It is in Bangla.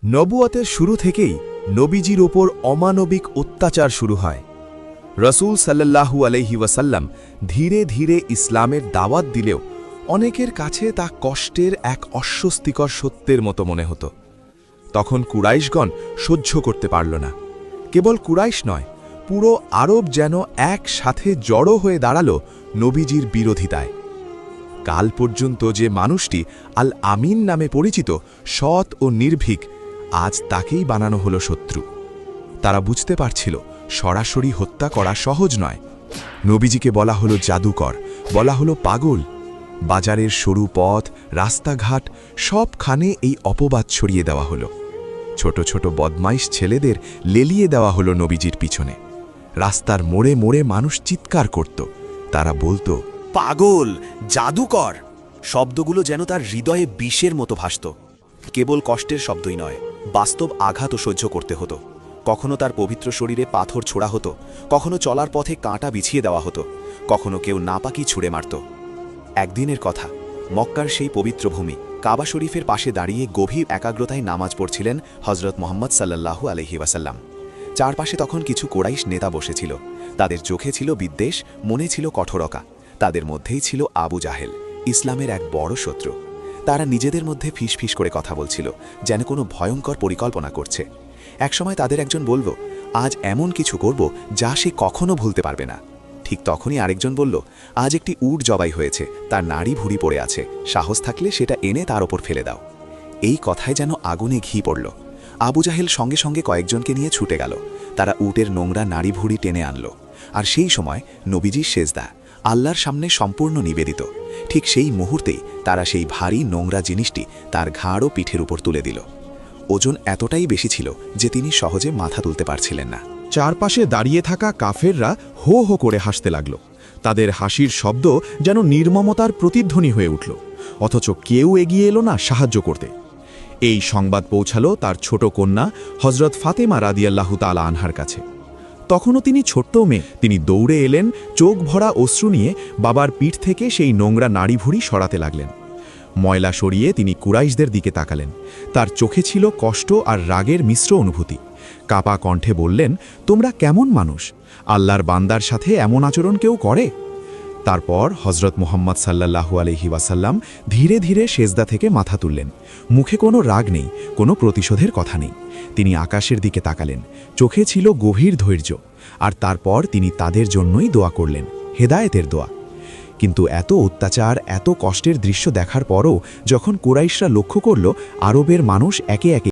নবুয়তের শুরু থেকেই নবীজির ওপর অমানবিক অত্যাচার শুরু হয়। রসূল সাল্লাল্লাহু আলাইহি ওয়াসাল্লাম ধীরে ধীরে ইসলামের দাওয়াত দিলেও অনেকের কাছে তা কষ্টের এক অস্বস্তিকর সত্যের মতো মনে হতো। তখন কুরাইশগণ সহ্য করতে পারল না। কেবল কুরাইশ নয়, পুরো আরব যেন একসাথে জড়ো হয়ে দাঁড়াল নবীজির বিরোধিতায়। কাল পর্যন্ত যে মানুষটি আল আমিন নামে পরিচিত, সৎ ও নির্ভীক, আজ তাকেই বানানো হলো শত্রু। তারা বুঝতে পারছিল সরাসরি হত্যা করা সহজ নয়। নবীজিকে বলা হলো জাদুকর, বলা হলো পাগল। বাজারের সরু পথ, রাস্তাঘাট সবখানে এই অপবাদ ছড়িয়ে দেওয়া হলো। ছোট ছোট বদমাইশ ছেলেদের লেলিয়ে দেওয়া হলো নবীজির পিছনে। রাস্তার মোড়ে মোড়ে মানুষ চিৎকার করত। তারা বলতো, পাগল, জাদুকর। শব্দগুলো যেন তার হৃদয়ে বিষের মতো ভাসত। কেবল কষ্টের শব্দই নয়, বাস্তব আঘাতও সহ্য করতে হতো। কখনো তার পবিত্র শরীরে পাথর ছোড়া হতো, কখনো চলার পথে কাঁটা বিছিয়ে দেওয়া হতো, কখনো কেউ নাপাকি ছুঁড়ে মারত। একদিনের কথা, মক্কার সেই পবিত্র ভূমি কাবা শরীফের পাশে দাঁড়িয়ে গভীর একাগ্রতায় নামাজ পড়ছিলেন হজরত মুহাম্মদ সাল্লাল্লাহু আলাইহি ওয়াসাল্লাম। চারপাশে তখন কিছু কুরাইশ নেতা বসেছিল। তাদের চোখে ছিল বিদ্বেষ, মনে ছিল কঠোরতা। তাদের মধ্যেই ছিল আবু জাহেল, ইসলামের এক বড় শত্রু। তারা নিজেদের মধ্যে ফিসফিস করে কথা বলছিল, যেন কোনো ভয়ঙ্কর পরিকল্পনা করছে। একসময় তাদের একজন বলল, আজ এমন কিছু করব যা সে কখনো ভুলতে পারবে না। ঠিক তখনই আরেকজন বলল, আজ একটি উট জবাই হয়েছে, তার নাড়ি ভুড়ি পড়ে আছে, সাহস থাকলে সেটা এনে তার ওপর ফেলে দাও। এই কথায় যেন আগুনে ঘি পড়ল। আবু জাহেল সঙ্গে সঙ্গে কয়েকজনকে নিয়ে ছুটে গেল। তারা উটের নোংরা নাড়ি ভুড়ি টেনে আনলো। আর সেই সময় নবীজির সেজদা আল্লাহর সামনে সম্পূর্ণ নিবেদিত। ঠিক সেই মুহূর্তেই তারা সেই ভারী নোংরা জিনিসটি তার ঘাড় ও পিঠের উপর তুলে দিল। ওজন এতটাই বেশি ছিল যে তিনি সহজে মাথা তুলতে পারছিলেন না। চারপাশে দাঁড়িয়ে থাকা কাফেররা হো হো করে হাসতে লাগল। তাদের হাসির শব্দ যেন নির্মমতার প্রতিধ্বনি হয়ে উঠল, অথচ কেউ এগিয়ে এলো না সাহায্য করতে। এই সংবাদ পৌঁছালো তার ছোট কন্যা হজরত ফাতেমা রাদিয়াল্লাহু তাআলা আনহার কাছে। তখনও তিনি ছোট্ট মেয়ে। তিনি দৌড়ে এলেন, চোখ ভরা অশ্রু নিয়ে বাবার পিঠ থেকে সেই নোংরা নাড়িভুড়ি সরাতে লাগলেন। ময়লা সরিয়ে তিনি কুরাইশদের দিকে তাকালেন। তার চোখে ছিল কষ্ট আর রাগের মিশ্র অনুভূতি। কাপা কণ্ঠে বললেন, তোমরা কেমন মানুষ? আল্লাহর বান্দার সাথে এমন আচরণ কেউ করে? তারপর হজরত মুহাম্মদ সাল্লাল্লাহু আলাইহি ওয়াসাল্লাম ধীরে ধীরে সেজদা থেকে মাথা তুললেন। মুখে কোনো রাগ নেই, কোনো প্রতিশোধের কথা নেই। তিনি আকাশের দিকে তাকালেন, চোখে ছিল গভীর ধৈর্য। আর তারপর তিনি তাদের জন্যই দোয়া করলেন, হেদায়েতের দোয়া। কিন্তু এত অত্যাচার, এত কষ্টের দৃশ্য দেখার পরও যখন কুরাইশরা লক্ষ্য করল আরবের মানুষ একে একে